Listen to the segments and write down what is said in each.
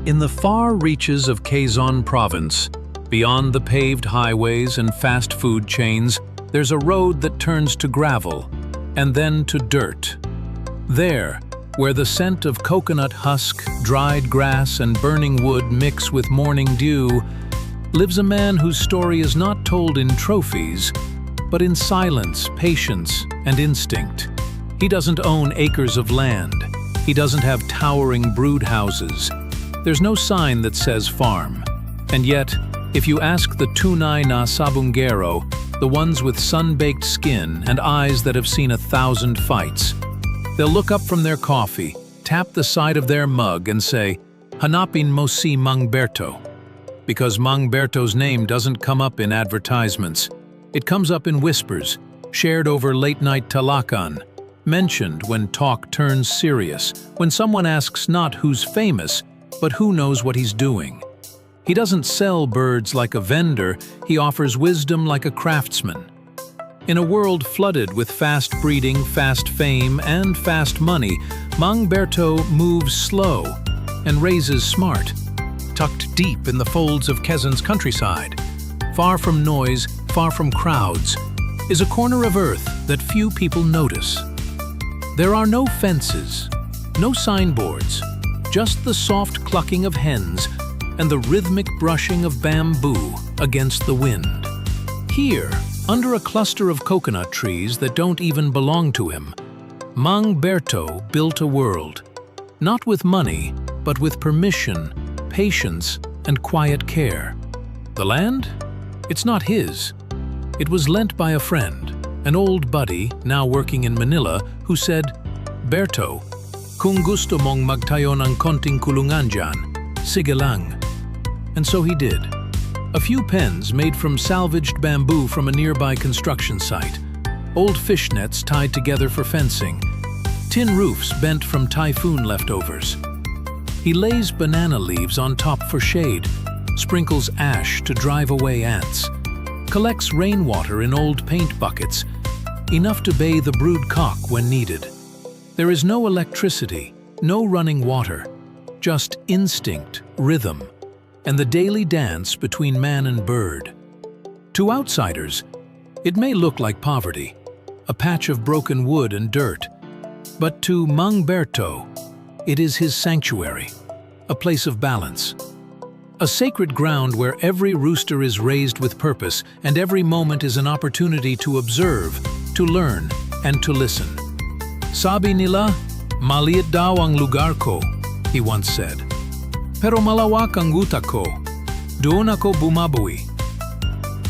In the far reaches of Quezon province, beyond the paved highways and fast food chains, there's a road that turns to gravel and then to dirt. There, where the scent of coconut husk, dried grass, and burning wood mix with morning dew, lives a man whose story is not told in trophies, but in silence, patience, and instinct. He doesn't own acres of land. He doesn't have towering brood houses. There's no sign that says farm. And yet, if you ask the tunay na sabungero, the ones with sun-baked skin and eyes that have seen 1,000 fights, they'll look up from their coffee, tap the side of their mug and say, "Hanapin mo si Mang Berto." Because Mang Berto's name doesn't come up in advertisements. It comes up in whispers, shared over late-night talakan, mentioned when talk turns serious, when someone asks not who's famous, but who knows what he's doing. He doesn't sell birds like a vendor, he offers wisdom like a craftsman. In a world flooded with fast breeding, fast fame, and fast money, Mang Berto moves slow and raises smart. Tucked deep in the folds of Quezon's countryside, far from noise, far from crowds, is a corner of earth that few people notice. There are no fences, no signboards, just the soft clucking of hens and the rhythmic brushing of bamboo against the wind. Here, under a cluster of coconut trees that don't even belong to him, Mang Berto built a world, not with money, but with permission, patience, and quiet care. The land? It's not his. It was lent by a friend, an old buddy now working in Manila, who said, "Berto, kung gusto mong magtayo ng konting kulungan dyan, sige lang." And so he did. A few pens made from salvaged bamboo from a nearby construction site, old fish nets tied together for fencing, tin roofs bent from typhoon leftovers. He lays banana leaves on top for shade, sprinkles ash to drive away ants, collects rainwater in old paint buckets, enough to bathe a brood cock when needed. There is no electricity, no running water, just instinct, rhythm, and the daily dance between man and bird. To outsiders, it may look like poverty, a patch of broken wood and dirt, but to Mang Berto, it is his sanctuary, a place of balance. A sacred ground where every rooster is raised with purpose and every moment is an opportunity to observe, to learn, and to listen. "Sabi nila, maliit daw ang lugar ko," he once said. "Pero malawak ang utak ko, doon ako bumabawi."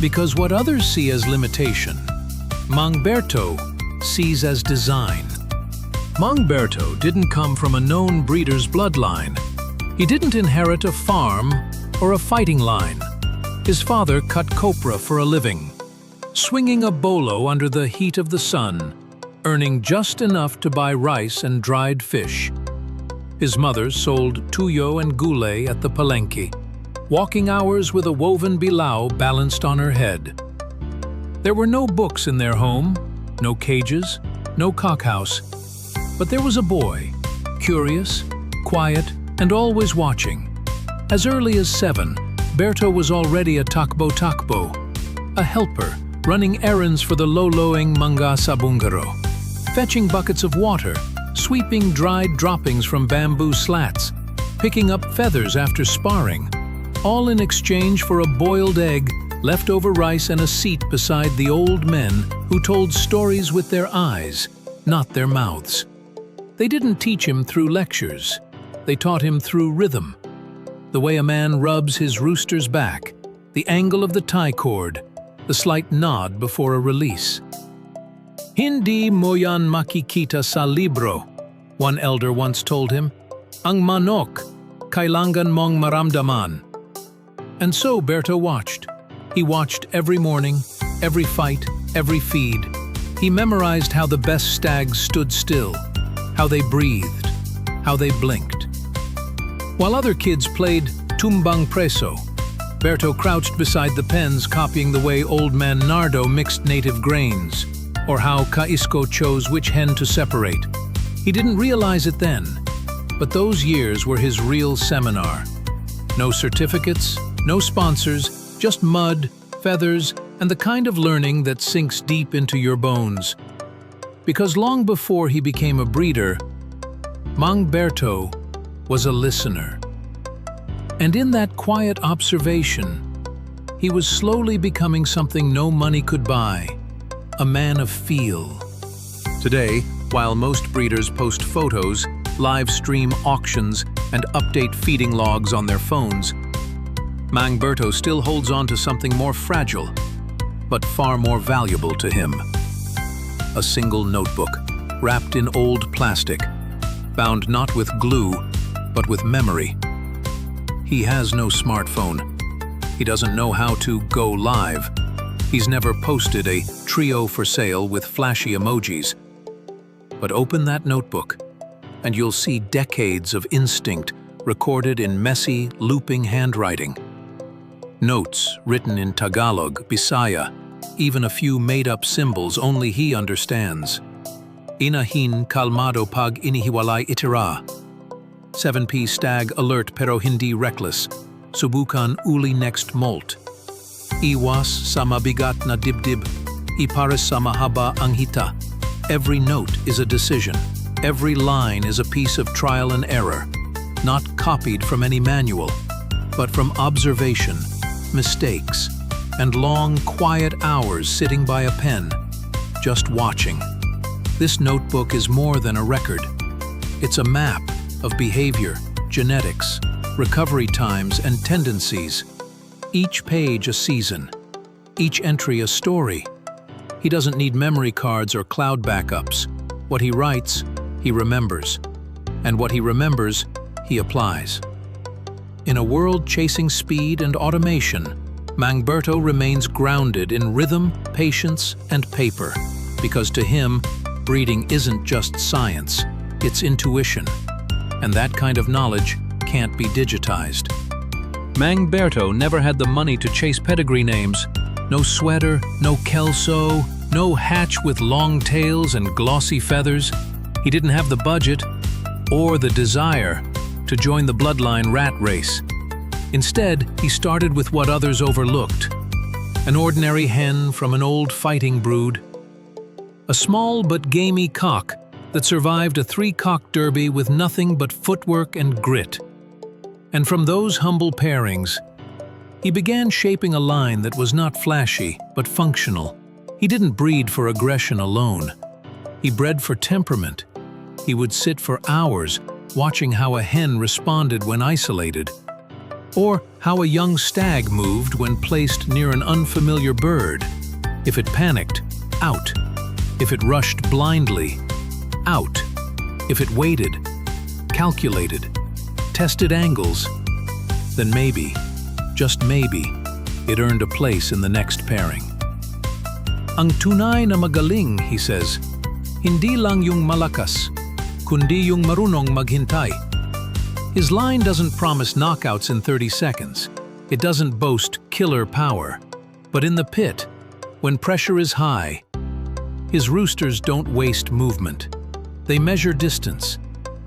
Because what others see as limitation, Mang Berto sees as design. Mang Berto didn't come from a known breeder's bloodline. He didn't inherit a farm or a fighting line. His father cut copra for a living, swinging a bolo under the heat of the sun, earning just enough to buy rice and dried fish. His mother sold tuyo and gulay at the palenque, walking hours with a woven bilao balanced on her head. There were no books in their home, no cages, no cockhouse, but there was a boy, curious, quiet, and always watching. As early as 7, Berto was already a takbo-takbo, a helper, running errands for the loloing mga sabungero, fetching buckets of water, sweeping dried droppings from bamboo slats, picking up feathers after sparring, all in exchange for a boiled egg, leftover rice, and a seat beside the old men who told stories with their eyes, not their mouths. They didn't teach him through lectures. They taught him through rhythm. The way a man rubs his rooster's back, the angle of the tie cord, the slight nod before a release. "Hindi mo yan makikita sa libro," one elder once told him. "Ang manok, kailangan mong maramdaman." And so Berto watched. He watched every morning, every fight, every feed. He memorized how the best stags stood still, how they breathed, how they blinked. While other kids played tumbang preso, Berto crouched beside the pens copying the way old man Nardo mixed native grains, or how Kaisco chose which hen to separate. He didn't realize it then, but those years were his real seminar, No certificates, no sponsors, just mud, feathers, and the kind of learning that sinks deep into your bones. Because long before he became a breeder, Mang Berto was a listener. And in that quiet observation, he was slowly becoming something no money could buy, a man of feel. Today, while most breeders post photos, live stream auctions, and update feeding logs on their phones, Mang Berto still holds on to something more fragile, but far more valuable to him. A single notebook, wrapped in old plastic, bound not with glue, but with memory. He has no smartphone. He doesn't know how to go live. He's never posted a trio for sale with flashy emojis. But open that notebook, and you'll see decades of instinct recorded in messy, looping handwriting. Notes written in Tagalog, Bisaya, even a few made-up symbols only he understands. Inahin kalmado pag inihiwalay itira. 7P stag alert pero hindi reckless. Subukan uli next molt. Iwas sa mabigat na dibdib. Ipares sa mahaba ang hita. Every note is a decision. Every line is a piece of trial and error. Not copied from any manual, but from observation, mistakes, and long, quiet hours sitting by a pen, just watching. This notebook is more than a record. It's a map of behavior, genetics, recovery times, and tendencies. Each page a season, each entry a story. He doesn't need memory cards or cloud backups. What he writes, he remembers. And what he remembers, he applies. In a world chasing speed and automation, Mang Berto remains grounded in rhythm, patience, and paper. Because to him, breeding isn't just science, it's intuition. And that kind of knowledge can't be digitized. Mang Berto never had the money to chase pedigree names. No sweater, no kelso, no hatch with long tails and glossy feathers. He didn't have the budget or the desire to join the bloodline rat race. Instead, he started with what others overlooked. An ordinary hen from an old fighting brood. A small but gamey cock that survived a 3-cock derby with nothing but footwork and grit. And from those humble pairings, he began shaping a line that was not flashy, but functional. He didn't breed for aggression alone. He bred for temperament. He would sit for hours watching how a hen responded when isolated, or how a young stag moved when placed near an unfamiliar bird. If it panicked, out. If it rushed blindly, out. If it waited, calculated, tested angles, then maybe, just maybe, it earned a place in the next pairing. Ang tunay na magaling, he says, hindi lang yung malakas, kundi yung marunong maghintay. His line doesn't promise knockouts in 30 seconds. It doesn't boast killer power. But in the pit, when pressure is high, his roosters don't waste movement. They measure distance.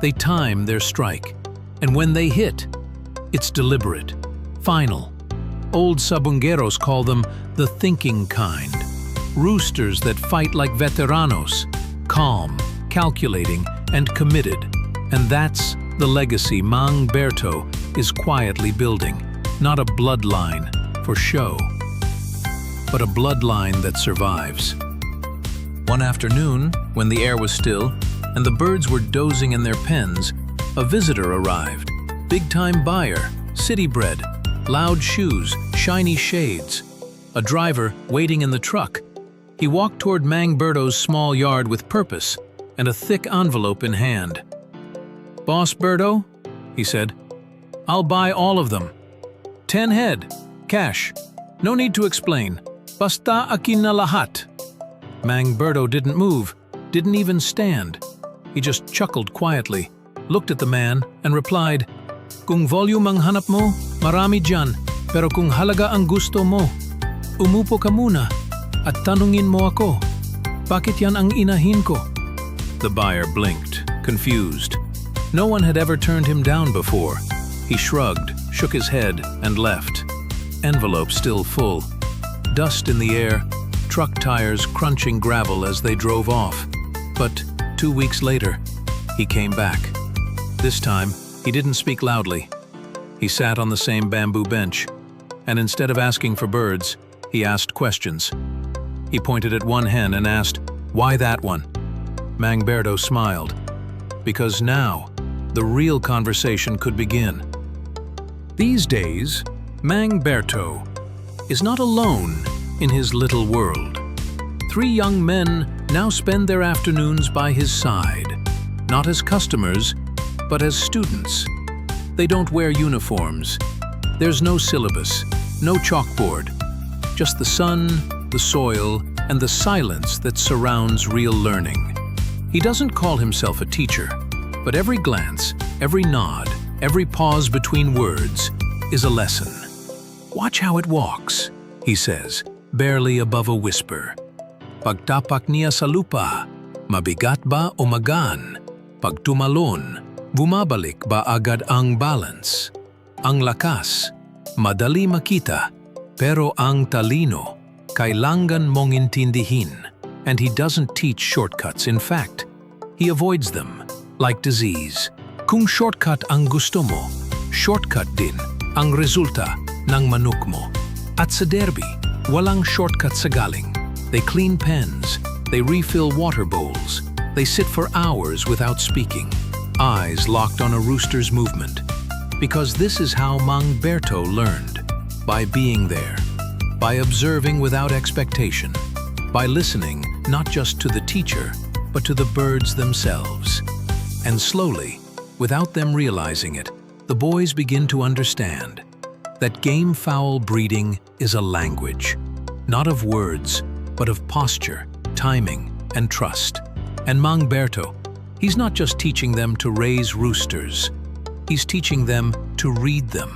They time their strike. And when they hit, it's deliberate, final. Old sabungeros call them the thinking kind. Roosters that fight like veteranos, calm, calculating, and committed. And that's the legacy Mang Berto is quietly building. Not a bloodline for show, but a bloodline that survives. One afternoon, when the air was still and the birds were dozing in their pens, a visitor arrived. Big-time buyer, city-bred, loud shoes, shiny shades. A driver waiting in the truck. He walked toward Mang Berto's small yard with purpose and a thick envelope in hand. "Boss Berto," he said, "I'll buy all of them. 10 head, cash. No need to explain. Basta akin na lahat." Mang Berto didn't move, didn't even stand. He just chuckled quietly, looked at the man, and replied, "Kung volume ang hanap mo, marami dyan. Pero kung halaga ang gusto mo, umupo ka muna at tanungin mo ako, bakit yan ang inahin ko?" The buyer blinked, confused. No one had ever turned him down before. He shrugged, shook his head, and left. Envelope still full. Dust in the air, truck tires crunching gravel as they drove off. But 2 weeks later, he came back. This time, he didn't speak loudly. He sat on the same bamboo bench, and instead of asking for birds, he asked questions. He pointed at one hen and asked, "Why that one?" Mang Berto smiled, because now the real conversation could begin. These days, Mang Berto is not alone in his little world. 3 young men now spend their afternoons by his side, not as customers, but as students. They don't wear uniforms. There's no syllabus, no chalkboard, just the sun, the soil, and the silence that surrounds real learning. He doesn't call himself a teacher, but every glance, every nod, every pause between words is a lesson. "Watch how it walks," he says, barely above a whisper. "Pagtapak niya sa lupa, mabigat ba o magaan? Pag tumalon, bumabalik ba agad ang balance? Ang lakas, madali makita, pero ang talino, kailangan mong intindihin." And he doesn't teach shortcuts. In fact, he avoids them, like disease. Kung shortcut ang gusto mo, shortcut din ang resulta ng manok mo. At sa derby, walang shortcut sa galing. They clean pens, they refill water bowls, they sit for hours without speaking, eyes locked on a rooster's movement. Because this is how Mang Berto learned, by being there, by observing without expectation, by listening not just to the teacher, but to the birds themselves. And slowly, without them realizing it, the boys begin to understand that game fowl breeding is a language, not of words, but of posture, timing, and trust. And Mang Berto, he's not just teaching them to raise roosters, he's teaching them to read them.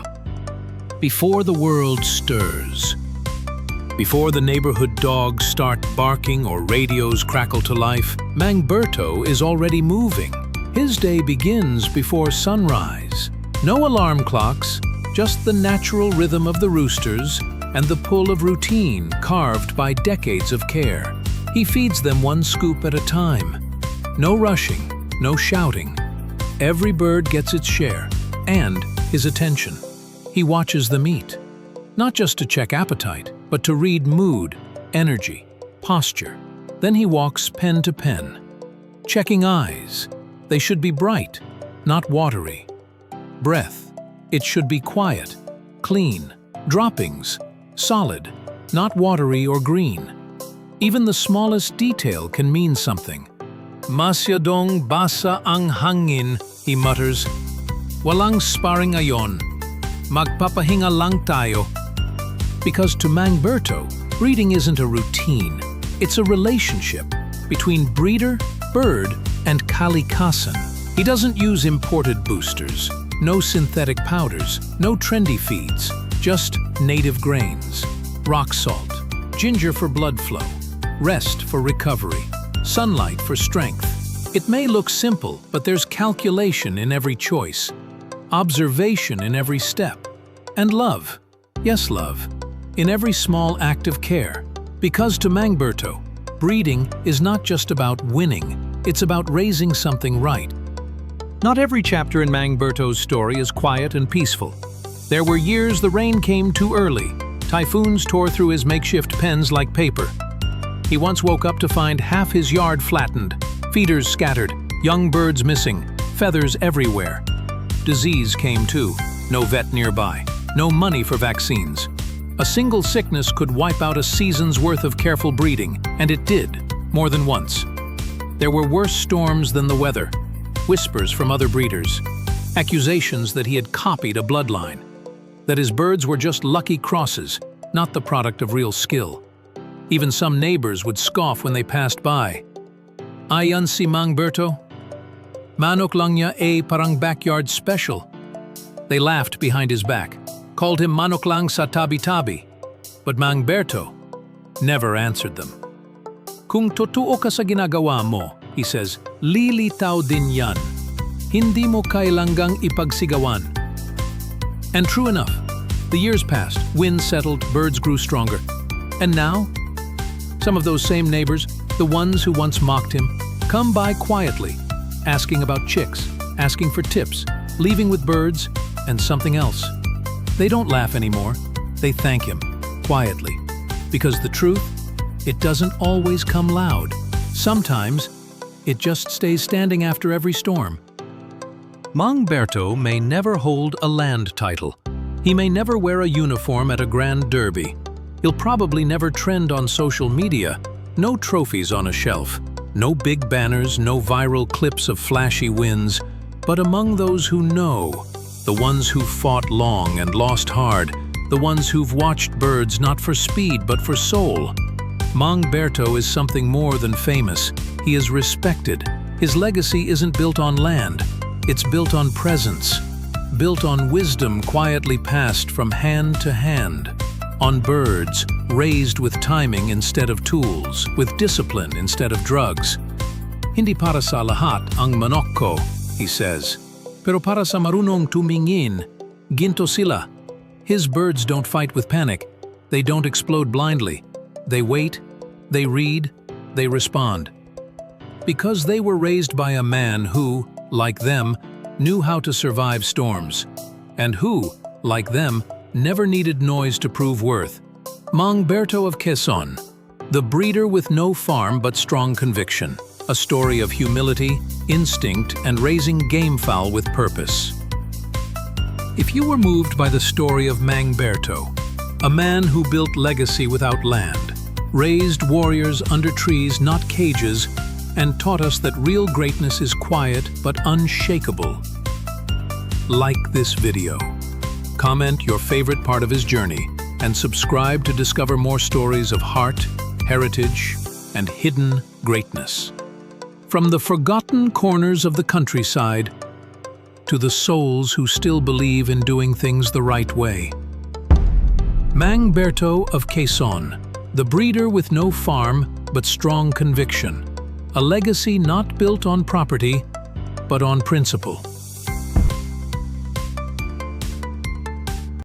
Before the world stirs, before the neighborhood dogs start barking or radios crackle to life, Mang Berto is already moving. His day begins before sunrise. No alarm clocks, just the natural rhythm of the roosters and the pull of routine carved by decades of care. He feeds them one scoop at a time. No rushing, no shouting. Every bird gets its share, and his attention. He watches them eat, not just to check appetite, but to read mood, energy, posture. Then he walks pen to pen, checking eyes. They should be bright, not watery. Breath, it should be quiet, clean. Droppings, solid, not watery or green. Even the smallest detail can mean something. "Masyadong basa ang hangin," he mutters. "Walang sparring ayon. Magpapahinga lang tayo." Because to Mang Berto, breeding isn't a routine. It's a relationship between breeder, bird, and kalikasan. He doesn't use imported boosters, no synthetic powders, no trendy feeds, just native grains, rock salt, ginger for blood flow, rest for recovery, sunlight for strength. It may look simple, but there's calculation in every choice, observation in every step, and love, yes love, in every small act of care. Because to Mang Berto, breeding is not just about winning, it's about raising something right. Not every chapter in Mang Berto's story is quiet and peaceful. There were years the rain came too early. Typhoons tore through his makeshift pens like paper. He once woke up to find half his yard flattened, feeders scattered, young birds missing, feathers everywhere. Disease came too, no vet nearby, no money for vaccines. A single sickness could wipe out a season's worth of careful breeding, and it did, more than once. There were worse storms than the weather, whispers from other breeders, accusations that he had copied a bloodline, that his birds were just lucky crosses, not the product of real skill. Even some neighbors would scoff when they passed by. "Ayan si Mang Berto? Manok lang niya parang backyard special." They laughed behind his back, called him manok lang sa tabi-tabi. But Mang Berto never answered them. "Kung totoo ka sa ginagawa mo," he says, "lilitaw din yan. Hindi mo kailangang ipagsigawan." And true enough, the years passed, winds settled, birds grew stronger. And now, some of those same neighbors, the ones who once mocked him, come by quietly, asking about chicks, asking for tips, leaving with birds, and something else. They don't laugh anymore, they thank him, quietly. Because the truth, it doesn't always come loud. Sometimes, it just stays standing after every storm. Mang Berto may never hold a land title. He may never wear a uniform at a grand derby. He'll probably never trend on social media. No trophies on a shelf. No big banners, no viral clips of flashy wins. But among those who know, the ones who've fought long and lost hard, the ones who've watched birds not for speed but for soul, Mang Berto is something more than famous. He is respected. His legacy isn't built on land. It's built on presence. Built on wisdom quietly passed from hand to hand. On birds, raised with timing instead of tools, with discipline instead of drugs. Hindi para sa lahat ang manok ko, he says. Pero para sa marunong tumingin, ginto sila. His birds don't fight with panic. They don't explode blindly. They wait, they read, they respond. Because they were raised by a man who, like them, knew how to survive storms, and who, like them, never needed noise to prove worth. Mang Berto of Quezon, the breeder with no farm but strong conviction. A story of humility, instinct, and raising game fowl with purpose. If you were moved by the story of Mang Berto, a man who built legacy without land, raised warriors under trees, not cages, and taught us that real greatness is quiet but unshakable. Like this video. Comment your favorite part of his journey and subscribe to discover more stories of heart, heritage, and hidden greatness. From the forgotten corners of the countryside to the souls who still believe in doing things the right way. Mang Berto of Quezon, the breeder with no farm but strong conviction. A legacy not built on property, but on principle.